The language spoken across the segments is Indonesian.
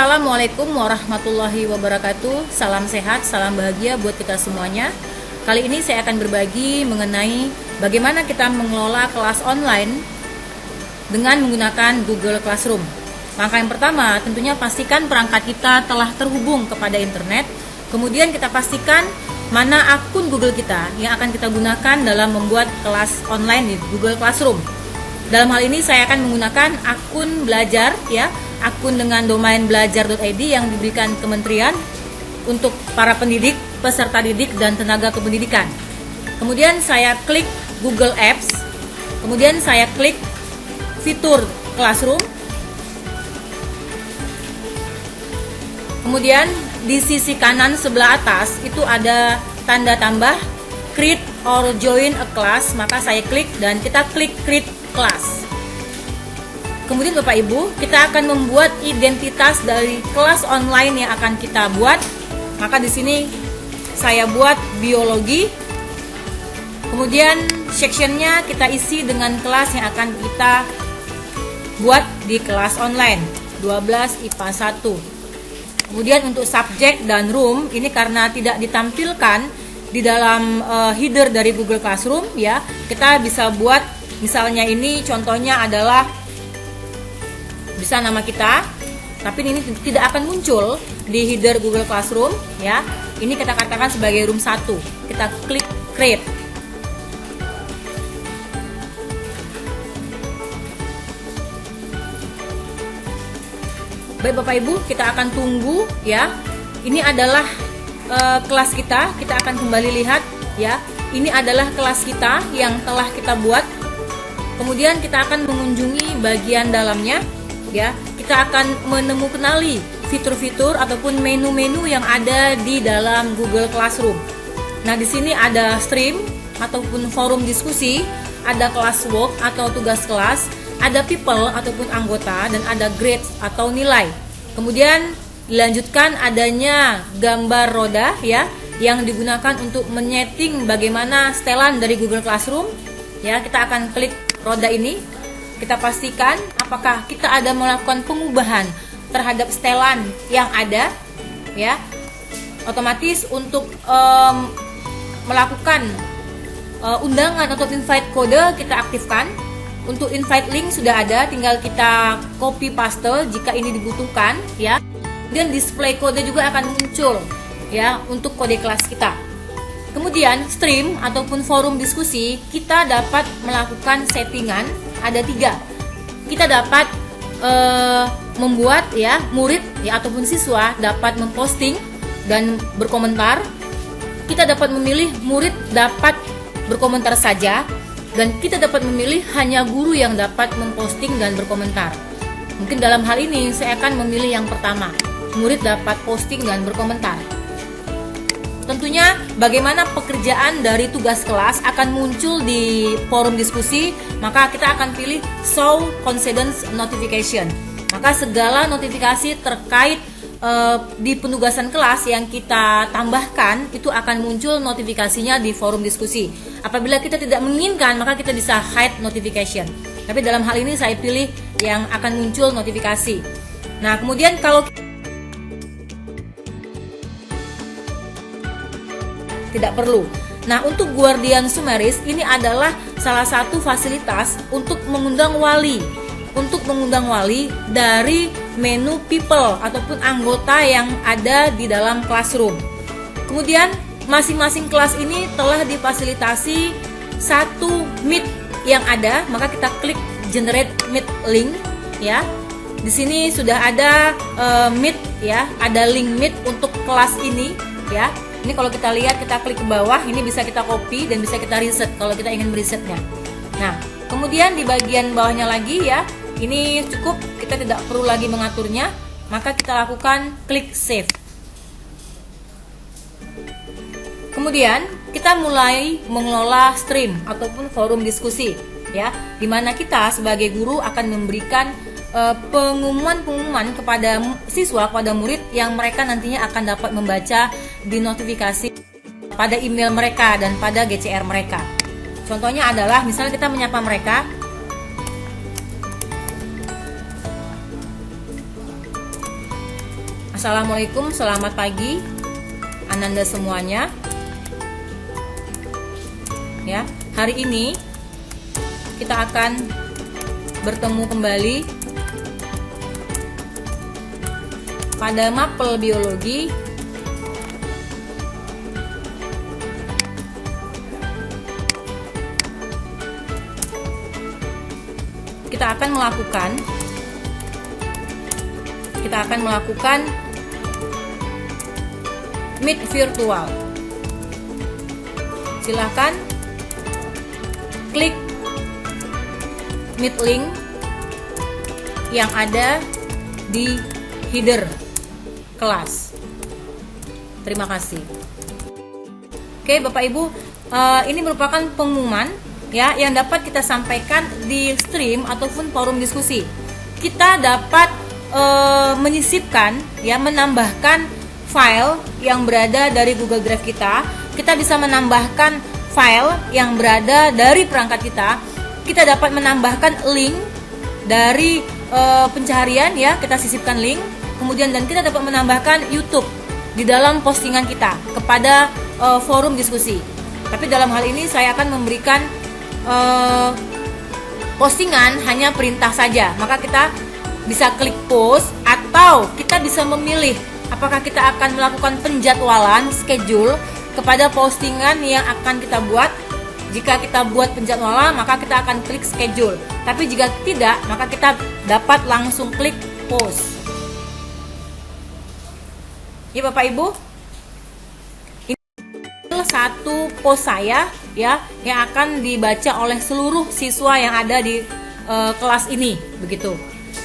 Assalamualaikum warahmatullahi wabarakatuh. Salam sehat, salam bahagia buat kita semuanya. Kali ini saya akan berbagi mengenai bagaimana kita mengelola kelas online dengan menggunakan Google Classroom. Langkah yang pertama, tentunya pastikan perangkat kita telah terhubung kepada internet. Kemudian kita pastikan mana akun Google kita yang akan kita gunakan dalam membuat kelas online di Google Classroom. Dalam hal ini saya akan menggunakan akun belajar, ya, akun dengan domain belajar.id yang diberikan kementerian untuk para pendidik, peserta didik, dan tenaga kependidikan. Kemudian saya klik Google Apps, kemudian saya klik fitur Classroom, kemudian di sisi kanan sebelah atas itu ada tanda tambah create or join a class, maka saya klik dan kita klik create class. Kemudian Bapak Ibu, kita akan membuat identitas dari kelas online yang akan kita buat. Maka di sini saya buat biologi. Kemudian sectionnya kita isi dengan kelas yang akan kita buat di kelas online 12 IPA 1. Kemudian untuk subjek dan room ini karena tidak ditampilkan di dalam header dari Google Classroom, ya, kita bisa buat misalnya ini contohnya adalah bisa nama kita, tapi ini tidak akan muncul di header Google Classroom, ya. Ini kita katakan sebagai room 1. Kita klik create. Baik Bapak Ibu, kita akan tunggu, ya. Ini adalah kelas kita. Kita akan kembali lihat, ya. Ini adalah kelas kita yang telah kita buat. Kemudian kita akan mengunjungi bagian dalamnya, ya. Kita akan kenali fitur-fitur ataupun menu-menu yang ada di dalam Google Classroom. Nah, di sini ada stream ataupun forum diskusi, ada classwork atau tugas kelas, ada people ataupun anggota, dan ada grades atau nilai. Kemudian dilanjutkan adanya gambar roda, ya, yang digunakan untuk menyeting bagaimana setelan dari Google Classroom. Ya, kita akan klik roda ini. Kita pastikan apakah kita ada melakukan pengubahan terhadap setelan yang ada, ya. Otomatis untuk melakukan undangan atau invite kode kita aktifkan. Untuk invite link sudah ada, tinggal kita copy paste jika ini dibutuhkan, ya. Dan display kode juga akan muncul, ya, untuk kode kelas kita. Kemudian stream ataupun forum diskusi kita dapat melakukan settingan. Ada 3. Kita dapat membuat, ya, murid, ya, ataupun siswa dapat memposting dan berkomentar. Kita dapat memilih murid dapat berkomentar saja, dan kita dapat memilih hanya guru yang dapat memposting dan berkomentar. Mungkin dalam hal ini saya akan memilih yang pertama, murid dapat posting dan berkomentar. Tentunya bagaimana pekerjaan dari tugas kelas akan muncul di forum diskusi, maka kita akan pilih show coincidence notification. Maka segala notifikasi terkait di penugasan kelas yang kita tambahkan itu akan muncul notifikasinya di forum diskusi. Apabila kita tidak menginginkan, maka kita bisa hide notification. Tapi dalam hal ini saya pilih yang akan muncul notifikasi. Nah, kemudian kalau tidak perlu. Nah, untuk Guardian Sumeris ini adalah salah satu fasilitas untuk mengundang wali. Untuk mengundang wali dari menu people ataupun anggota yang ada di dalam classroom. Kemudian masing-masing kelas ini telah difasilitasi satu meet yang ada, maka kita klik generate meet link, ya. Di sini sudah ada meet, ya, ada link meet untuk kelas ini, ya. Ini kalau kita lihat, kita klik ke bawah, ini bisa kita copy dan bisa kita reset kalau kita ingin meresetnya. Nah, kemudian di bagian bawahnya lagi, ya, ini cukup, kita tidak perlu lagi mengaturnya, maka kita lakukan klik save. Kemudian kita mulai mengelola stream ataupun forum diskusi, ya, di mana kita sebagai guru akan memberikan pengumuman kepada siswa, kepada murid yang mereka nantinya akan dapat membaca di notifikasi pada email mereka dan pada GCR mereka. Contohnya adalah misalnya kita menyapa mereka, Assalamualaikum, selamat pagi Ananda semuanya. Ya, hari ini kita akan bertemu kembali pada mapel biologi kita akan melakukan Meet virtual. Silahkan klik Meet link yang ada di header kelas. Terima kasih. Oke, Bapak Ibu, ini merupakan pengumuman ya yang dapat kita sampaikan di stream ataupun forum diskusi. Kita dapat menyisipkan ya, menambahkan file yang berada dari Google Drive kita. Kita bisa menambahkan file yang berada dari perangkat kita. Kita dapat menambahkan link dari pencarian ya, kita sisipkan link. Kemudian dan kita dapat menambahkan YouTube di dalam postingan kita kepada forum diskusi. Tapi dalam hal ini saya akan memberikan postingan hanya perintah saja. Maka kita bisa klik post atau kita bisa memilih apakah kita akan melakukan penjadwalan schedule kepada postingan yang akan kita buat. Jika kita buat penjadwalan, maka kita akan klik schedule. Tapi jika tidak, maka kita dapat langsung klik post. Ya Bapak Ibu, ini adalah satu post saya ya yang akan dibaca oleh seluruh siswa yang ada di kelas ini, begitu.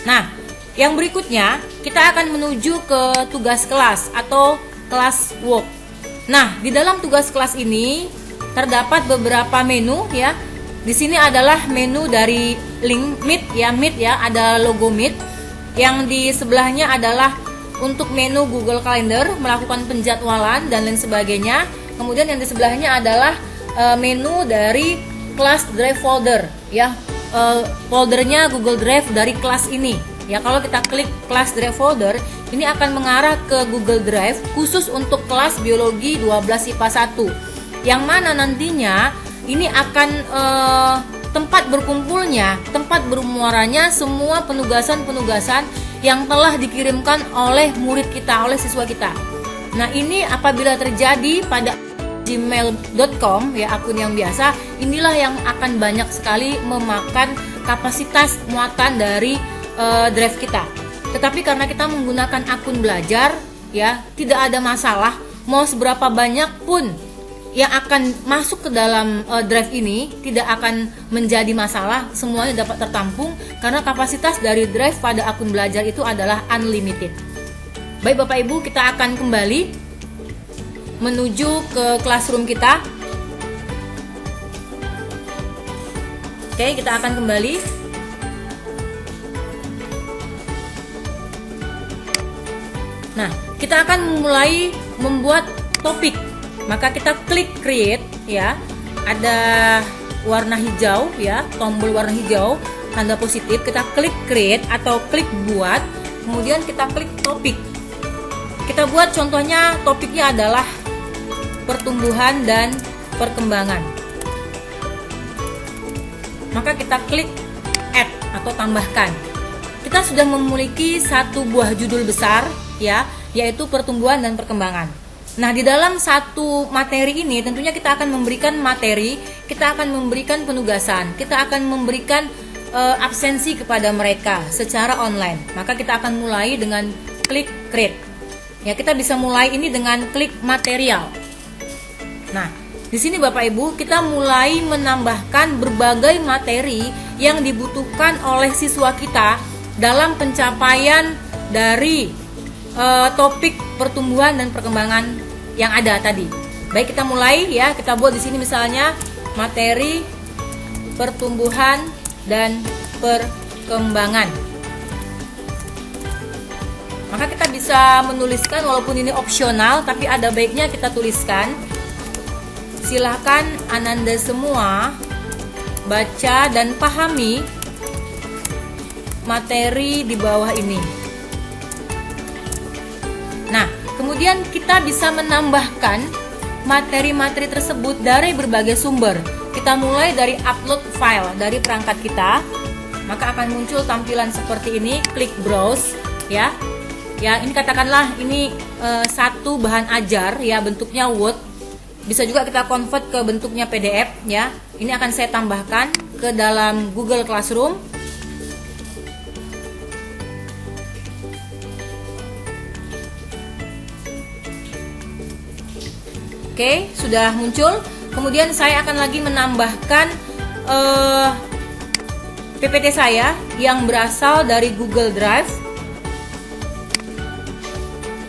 Nah, yang berikutnya kita akan menuju ke tugas kelas atau kelas work. Nah, di dalam tugas kelas ini terdapat beberapa menu ya. Di sini adalah menu dari link Meet ya, ada logo Meet. Yang di sebelahnya adalah untuk menu Google Calendar, melakukan penjadwalan dan lain sebagainya. Kemudian yang di sebelahnya adalah menu dari kelas Drive folder ya. Foldernya Google Drive dari kelas ini. Ya, kalau kita klik kelas Drive folder, ini akan mengarah ke Google Drive khusus untuk kelas biologi 12 IPA 1. Yang mana nantinya ini akan tempat berkumpulnya, tempat bermuaranya semua penugasan-penugasan yang telah dikirimkan oleh murid kita, oleh siswa kita. Nah, ini apabila terjadi pada gmail.com ya, akun yang biasa, inilah yang akan banyak sekali memakan kapasitas muatan dari drive kita. Tetapi karena kita menggunakan akun belajar ya, tidak ada masalah. Mau seberapa banyak pun yang akan masuk ke dalam drive ini tidak akan menjadi masalah. Semuanya dapat tertampung karena kapasitas dari drive pada akun belajar itu adalah unlimited. Baik Bapak Ibu, kita akan kembali menuju ke classroom kita. Oke, kita akan kembali. Nah, kita akan mulai membuat topik. Maka kita klik create ya. Ada warna hijau ya, tombol warna hijau, tanda positif. Kita klik create atau klik buat. Kemudian kita klik topik. Kita buat contohnya topiknya adalah pertumbuhan dan perkembangan. Maka kita klik add atau tambahkan. Kita sudah memiliki satu buah judul besar ya, yaitu pertumbuhan dan perkembangan. Nah, di dalam satu materi ini tentunya kita akan memberikan materi, kita akan memberikan penugasan, kita akan memberikan absensi kepada mereka secara online. Maka kita akan mulai dengan klik create. Ya, kita bisa mulai ini dengan klik material. Nah, di sini Bapak Ibu, kita mulai menambahkan berbagai materi yang dibutuhkan oleh siswa kita dalam pencapaian dari topik pertumbuhan dan perkembangan yang ada tadi. Baik, kita mulai ya. Kita buat di sini misalnya materi pertumbuhan dan perkembangan. Maka kita bisa menuliskan, walaupun ini opsional, tapi ada baiknya kita tuliskan. Silahkan Ananda semua baca dan pahami materi di bawah ini. Kemudian kita bisa menambahkan materi-materi tersebut dari berbagai sumber. Kita mulai dari upload file dari perangkat kita, maka akan muncul tampilan seperti ini. Klik browse ya. Ya, ini katakanlah ini satu bahan ajar ya, bentuknya Word. Bisa juga kita convert ke bentuknya PDF ya. Ini akan saya tambahkan ke dalam Google Classroom. Oke, sudah muncul. Kemudian saya akan lagi menambahkan PPT saya yang berasal dari Google Drive.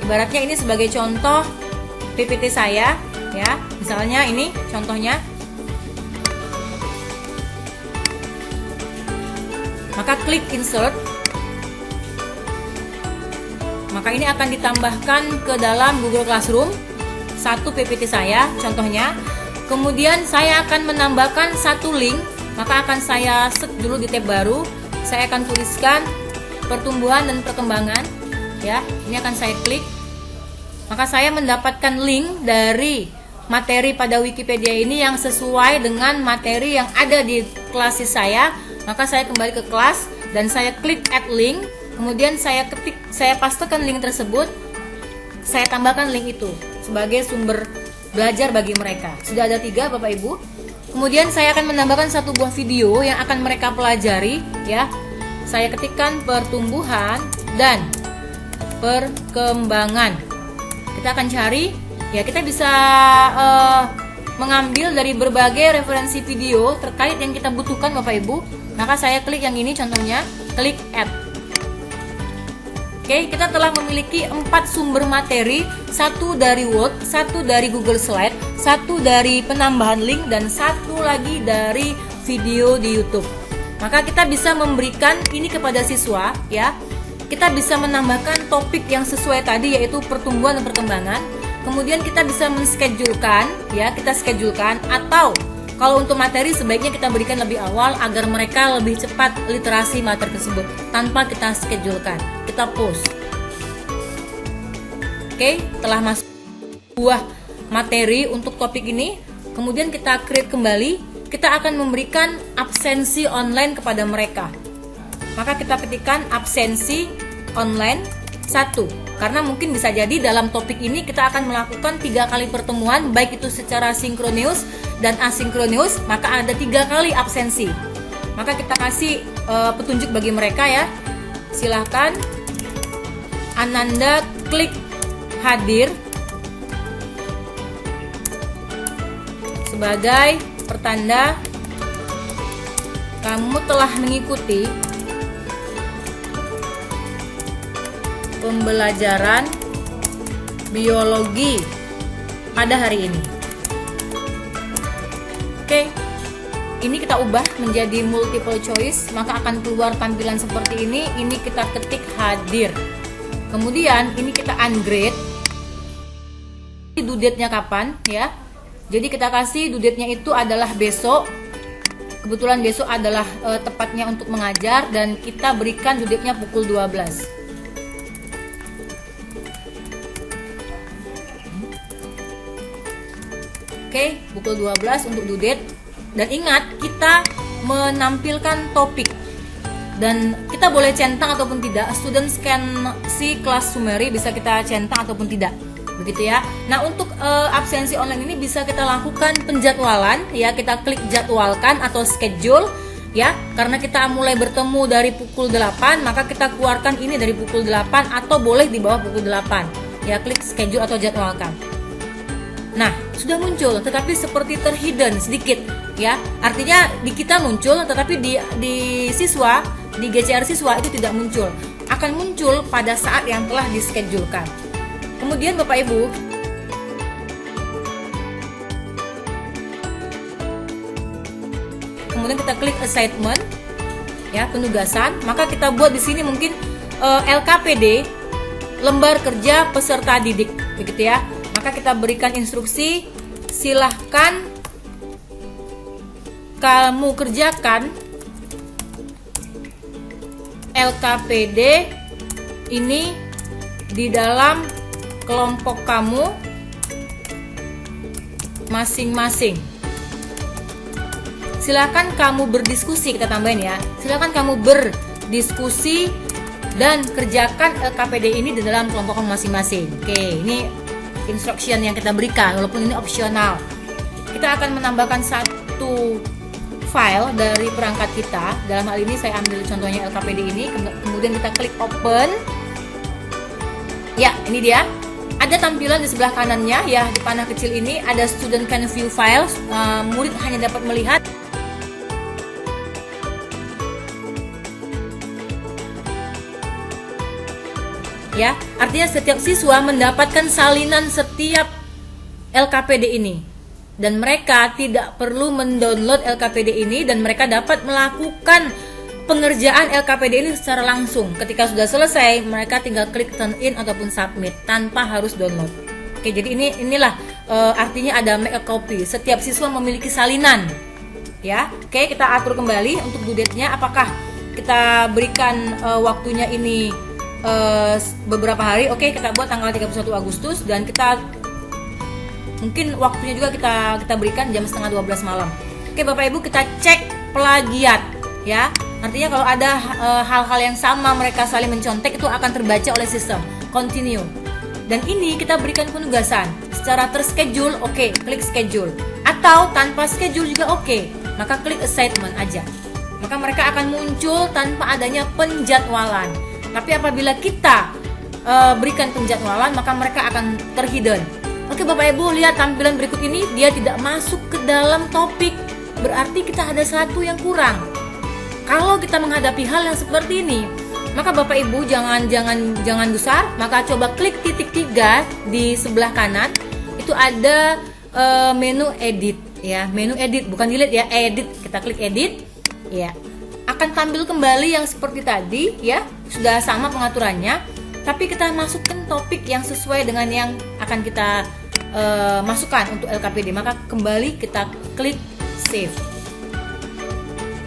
Ibaratnya ini sebagai contoh PPT saya ya. Misalnya ini contohnya. Maka klik insert. Maka ini akan ditambahkan ke dalam Google Classroom satu PPT saya contohnya. Kemudian saya akan menambahkan satu link. Maka akan saya set dulu di tab baru. Saya akan tuliskan pertumbuhan dan perkembangan ya. Ini akan saya klik. Maka saya mendapatkan link dari materi pada Wikipedia ini yang sesuai dengan materi yang ada di kelas saya. Maka saya kembali ke kelas dan saya klik add link. Kemudian saya pastekan link tersebut. Saya tambahkan link itu sebagai sumber belajar bagi mereka. Sudah ada 3 Bapak Ibu. Kemudian saya akan menambahkan satu buah video yang akan mereka pelajari ya. Saya ketikkan pertumbuhan dan perkembangan. Kita akan cari ya, kita bisa mengambil dari berbagai referensi video terkait yang kita butuhkan Bapak Ibu. Maka saya klik yang ini contohnya, klik add. Oke, kita telah memiliki 4 sumber materi, satu dari Word, satu dari Google Slide, satu dari penambahan link, dan satu lagi dari video di YouTube. Maka kita bisa memberikan ini kepada siswa ya. Kita bisa menambahkan topik yang sesuai tadi, yaitu pertumbuhan dan perkembangan. Kemudian kita bisa menschedulkan ya, kita schedulekan, atau kalau untuk materi sebaiknya kita berikan lebih awal agar mereka lebih cepat literasi materi tersebut tanpa kita schedulekan. Kita post. Oke, telah masuk buah materi untuk topik ini. Kemudian kita create kembali. Kita akan memberikan absensi online kepada mereka. Maka kita ketikkan absensi online 1. Karena mungkin bisa jadi dalam topik ini kita akan melakukan 3 kali pertemuan, baik itu secara sinkronis dan asinkronis. Maka ada 3 kali absensi. Maka kita kasih petunjuk bagi mereka ya. Silahkan Ananda klik hadir sebagai pertanda kamu telah mengikuti pembelajaran biologi pada hari ini. Oke, ini kita ubah menjadi multiple choice, maka akan keluar tampilan seperti ini. Ini kita ketik hadir. Kemudian ini kita ungrade. Due date-nya kapan ya? Jadi kita kasih due date-nya itu adalah besok. Kebetulan besok adalah tepatnya untuk mengajar, dan kita berikan due date-nya pukul 12. Oke, pukul 12 untuk due date. Dan ingat, kita menampilkan topik. Dan kita boleh centang ataupun tidak. Students can see class summary, bisa kita centang ataupun tidak. Begitu ya. Nah, untuk absensi online ini bisa kita lakukan penjadwalan ya. Kita klik jadwalkan atau schedule ya. Karena kita mulai bertemu dari pukul 8, maka kita keluarkan ini dari pukul 8 atau boleh di bawah pukul 8. Ya, klik schedule atau jadwalkan. Nah, sudah muncul, tetapi seperti terhidden sedikit ya. Artinya di kita muncul, tetapi di siswa, di GCR siswa itu tidak muncul. Akan muncul pada saat yang telah dischedulkan. Kemudian Bapak Ibu, kemudian kita klik assignment ya, penugasan. Maka kita buat di sini mungkin LKPD, lembar kerja peserta didik, begitu ya. Maka kita berikan instruksi, silahkan kamu kerjakan LKPD ini di dalam 24 jam. Maka kita berikan instruksi, silahkan kamu kerjakan LKPD ini di dalam 24 jam. kelompok kamu masing-masing. Silakan kamu berdiskusi, kita tambahin ya. Silakan kamu berdiskusi dan kerjakan LKPD ini di dalam kelompok kamu masing-masing. Oke, ini instruction yang kita berikan, walaupun ini opsional. Kita akan menambahkan satu file dari perangkat kita. Dalam hal ini saya ambil contohnya LKPD ini, kemudian kita klik open. Ya, ini dia. Ada tampilan di sebelah kanannya ya, di panah kecil ini ada student can view files. Murid hanya dapat melihat. Ya, artinya setiap siswa mendapatkan salinan setiap LKPD ini. Dan mereka tidak perlu mendownload LKPD ini dan mereka dapat melakukan pengerjaan LKPD ini secara langsung. Ketika sudah selesai, mereka tinggal klik turn in ataupun submit tanpa harus download. Oke, jadi inilah artinya ada make a copy. Setiap siswa memiliki salinan. Ya, oke, kita atur kembali untuk due date-nya. Apakah kita berikan waktunya ini beberapa hari? Oke, kita buat tanggal 31 Agustus dan kita mungkin waktunya juga kita berikan jam setengah 12 malam. Oke, Bapak Ibu, kita cek plagiat ya. Artinya kalau ada hal-hal yang sama mereka saling mencontek, itu akan terbaca oleh sistem. Continue. Dan ini kita berikan penugasan secara terschedule. Oke, klik schedule. Atau tanpa schedule juga oke. Maka klik assignment aja. Maka mereka akan muncul tanpa adanya penjadwalan. Tapi apabila kita berikan penjadwalan, maka mereka akan terhidden. Oke, Bapak Ibu, lihat tampilan berikut ini, dia tidak masuk ke dalam topik. Berarti kita ada satu yang kurang. Kalau kita menghadapi hal yang seperti ini, maka Bapak Ibu jangan gusar, maka coba klik titik 3 di sebelah kanan. Itu ada menu edit ya, menu edit, bukan delete ya, edit. Kita klik edit. Ya. Akan tampil kembali yang seperti tadi ya, sudah sama pengaturannya. Tapi kita masukkan topik yang sesuai dengan yang akan kita masukkan untuk LKPD. Maka kembali kita klik save.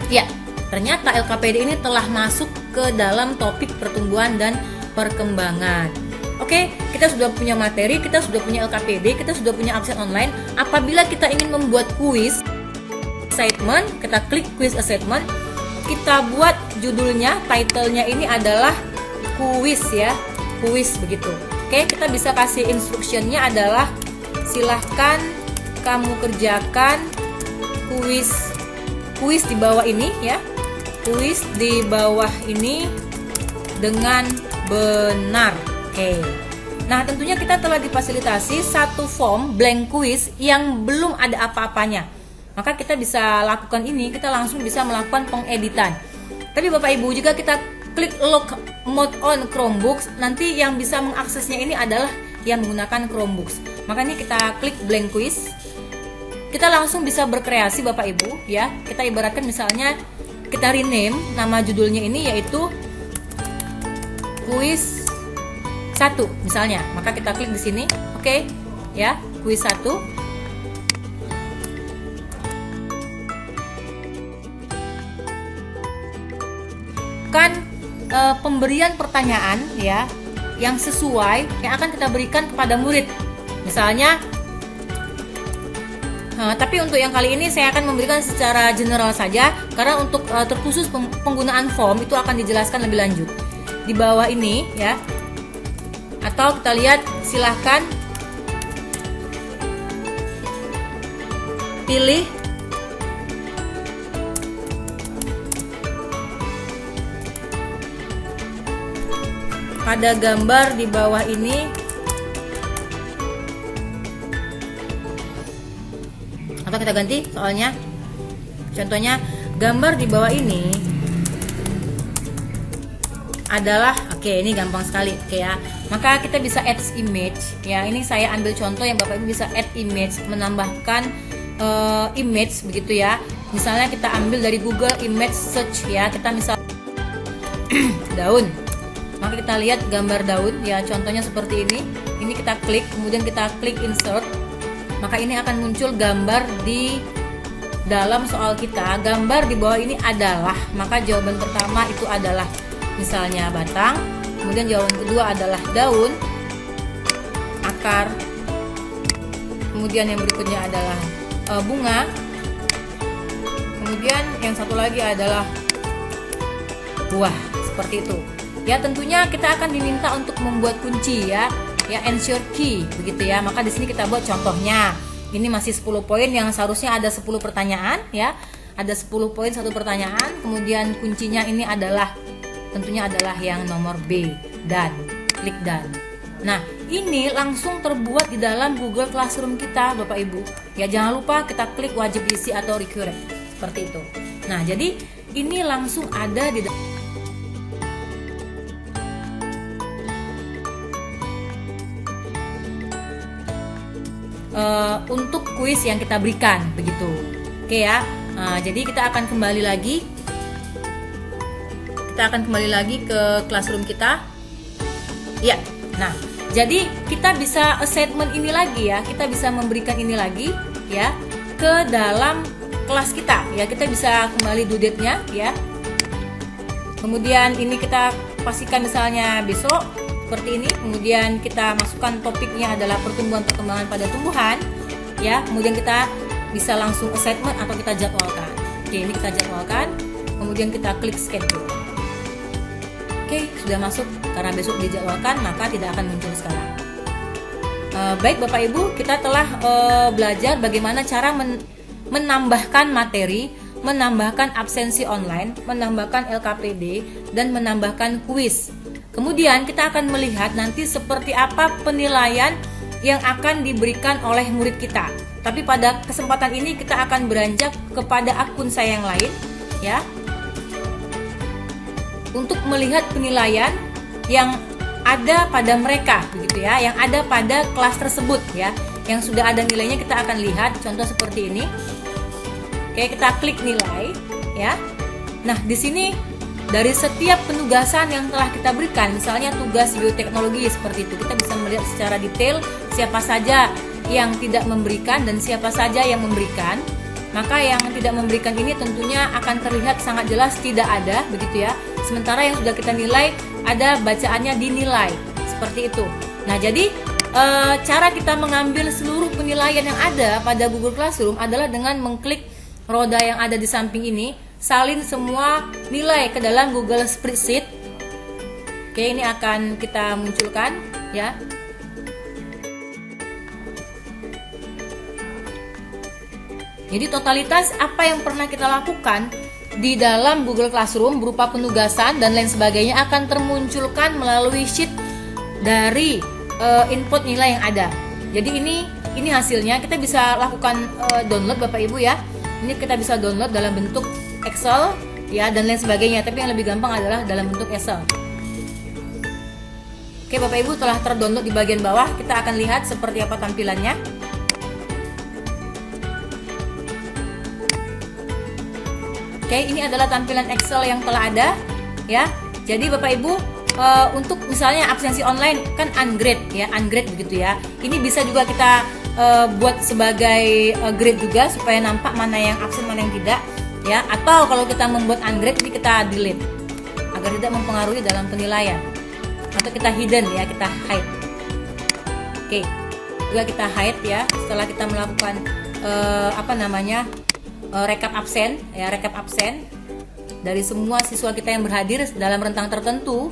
Ya, ternyata LKPD ini telah masuk ke dalam topik pertumbuhan dan perkembangan. Oke, kita sudah punya materi, kita sudah punya LKPD, kita sudah punya absen online. Apabila kita ingin membuat kuis assignment, kita klik quiz assignment. Kita buat judulnya, title-nya ini adalah kuis ya, kuis begitu. Oke, kita bisa kasih instruction-nya adalah silahkan kamu kerjakan kuis di bawah ini ya, kuis di bawah ini dengan benar. Oke. Nah, tentunya kita telah difasilitasi satu form blank quiz yang belum ada apa-apanya. Maka kita bisa lakukan ini, kita langsung bisa melakukan pengeditan. Tapi Bapak Ibu, juga kita klik lock mode on Chromebooks, nanti yang bisa mengaksesnya ini adalah yang menggunakan Chromebooks. Makanya kita klik blank quiz. Kita langsung bisa berkreasi Bapak Ibu ya. Kita ibaratkan misalnya kita rename nama judulnya ini yaitu kuis 1 misalnya. Maka kita klik di sini. Oke, ya, kuis 1. Kan pemberian pertanyaan ya yang sesuai yang akan kita berikan kepada murid. Misalnya tapi untuk yang kali ini saya akan memberikan secara general saja, karena untuk terkhusus penggunaan form itu akan dijelaskan lebih lanjut di bawah ini ya. Atau kita lihat, silahkan pilih pada gambar di bawah ini, atau kita ganti soalnya. Contohnya gambar di bawah ini adalah, oke, ini gampang sekali, oke ya. Maka kita bisa add image ya. Ini saya ambil contoh yang Bapak Ibu bisa add image, menambahkan image begitu ya. Misalnya kita ambil dari Google Image Search ya. Kita misal daun. Maka kita lihat gambar daun ya, contohnya seperti ini. Ini kita klik, kemudian kita klik insert. Maka ini akan muncul gambar di dalam soal kita. Gambar di bawah ini adalah, maka jawaban pertama itu adalah misalnya batang, kemudian jawaban kedua adalah daun, akar. Kemudian yang berikutnya adalah bunga. Kemudian yang satu lagi adalah buah, seperti itu. Ya, tentunya kita akan diminta untuk membuat kunci ya, ensure key begitu ya. Maka di sini kita buat contohnya. Ini masih 10 poin yang seharusnya ada 10 pertanyaan ya. Ada 10 poin, 1 pertanyaan. Kemudian kuncinya ini adalah tentunya adalah yang nomor B, dan klik dan. Nah, ini langsung terbuat di dalam Google Classroom kita, Bapak Ibu. Ya, jangan lupa kita klik wajib isi atau required seperti itu. Nah, jadi ini langsung ada di dalam untuk kuis yang kita berikan begitu. Oke ya. Nah, jadi kita akan kembali lagi. Kita akan kembali lagi ke classroom kita. Ya. Nah, jadi kita bisa assignment ini lagi ya. Kita bisa memberikan ini lagi ya ke dalam kelas kita ya. Kita bisa kembali due date-nya ya. Kemudian ini kita pastikan misalnya besok seperti ini. Kemudian kita masukkan topiknya adalah perkembangan pada tumbuhan ya. Kemudian kita bisa langsung assignment atau kita jadwalkan. Oke, ini kita jadwalkan. Kemudian kita klik schedule. Oke, sudah masuk karena besok dijadwalkan, maka tidak akan muncul sekarang. Baik Bapak Ibu, kita telah belajar bagaimana cara menambahkan materi, menambahkan absensi online, menambahkan LKPD, dan menambahkan kuis. Kemudian kita akan melihat nanti seperti apa penilaian yang akan diberikan oleh murid kita. Tapi pada kesempatan ini kita akan beranjak kepada akun saya yang lain ya, untuk melihat penilaian yang ada pada mereka begitu ya, yang ada pada kelas tersebut ya, yang sudah ada nilainya. Kita akan lihat contoh seperti ini. Oke, kita klik nilai ya. Nah, di sini dari setiap penugasan yang telah kita berikan, misalnya tugas bioteknologi seperti itu, kita bisa melihat secara detail siapa saja yang tidak memberikan dan siapa saja yang memberikan. Maka yang tidak memberikan ini tentunya akan terlihat sangat jelas tidak ada begitu ya. Sementara yang sudah kita nilai ada bacaannya dinilai seperti itu. Nah, jadi cara kita mengambil seluruh penilaian yang ada pada Google Classroom adalah dengan mengklik roda yang ada di samping ini, salin semua nilai ke dalam Google Spreadsheet. Oke, ini akan kita munculkan ya. Jadi totalitas apa yang pernah kita lakukan di dalam Google Classroom berupa penugasan dan lain sebagainya akan termunculkan melalui sheet dari input nilai yang ada. Jadi ini hasilnya. Kita bisa lakukan download Bapak Ibu ya. Ini kita bisa download dalam bentuk Excel ya dan lain sebagainya. Tapi yang lebih gampang adalah dalam bentuk Excel. Oke Bapak Ibu, telah terdownload di bagian bawah. Kita akan lihat seperti apa tampilannya. Oke, ini adalah tampilan Excel yang telah ada ya. Jadi Bapak Ibu, untuk misalnya absensi online kan ungrade ya, ungrade begitu ya. Ini bisa juga kita buat sebagai grade juga supaya nampak mana yang absen mana yang tidak ya. Atau kalau kita membuat ungrade ini kita delete agar tidak mempengaruhi dalam penilaian. Atau kita hidden ya, kita hide. Oke, juga kita hide ya setelah kita melakukan rekap absen ya, rekap absen dari semua siswa kita yang berhadir dalam rentang tertentu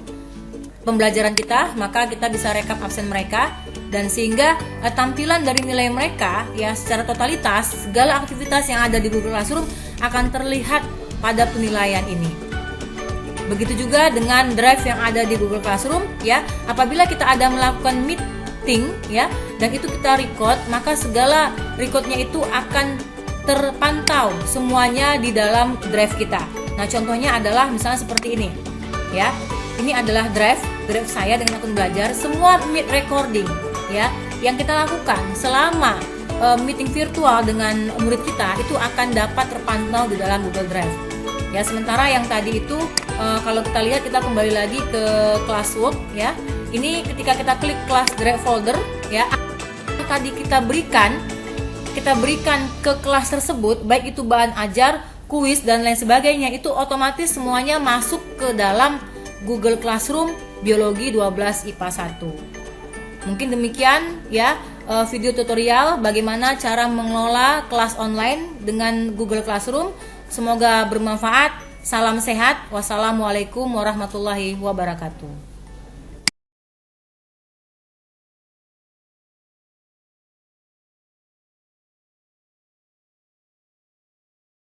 pembelajaran kita, maka kita bisa rekap absen mereka dan sehingga tampilan dari nilai mereka ya secara totalitas segala aktivitas yang ada di Google Classroom akan terlihat pada penilaian ini. Begitu juga dengan drive yang ada di Google Classroom ya, apabila kita ada melakukan meeting ya dan itu kita record, maka segala recordnya itu akan terpantau semuanya di dalam drive kita. Nah, contohnya adalah misalnya seperti ini ya. Ini adalah drive saya dengan akun belajar, semua meet recording ya yang kita lakukan selama meeting virtual dengan murid kita itu akan dapat terpantau di dalam Google Drive. Ya, sementara yang tadi itu kalau kita lihat, kita kembali lagi ke classwork ya. Ini ketika kita klik class drive folder ya, tadi kita berikan ke kelas tersebut, baik itu bahan ajar, kuis dan lain sebagainya, itu otomatis semuanya masuk ke dalam Google Classroom Biologi 12 IPA 1. Mungkin demikian ya video tutorial bagaimana cara mengelola kelas online dengan Google Classroom. Semoga bermanfaat. Salam sehat. Wassalamualaikum warahmatullahi wabarakatuh.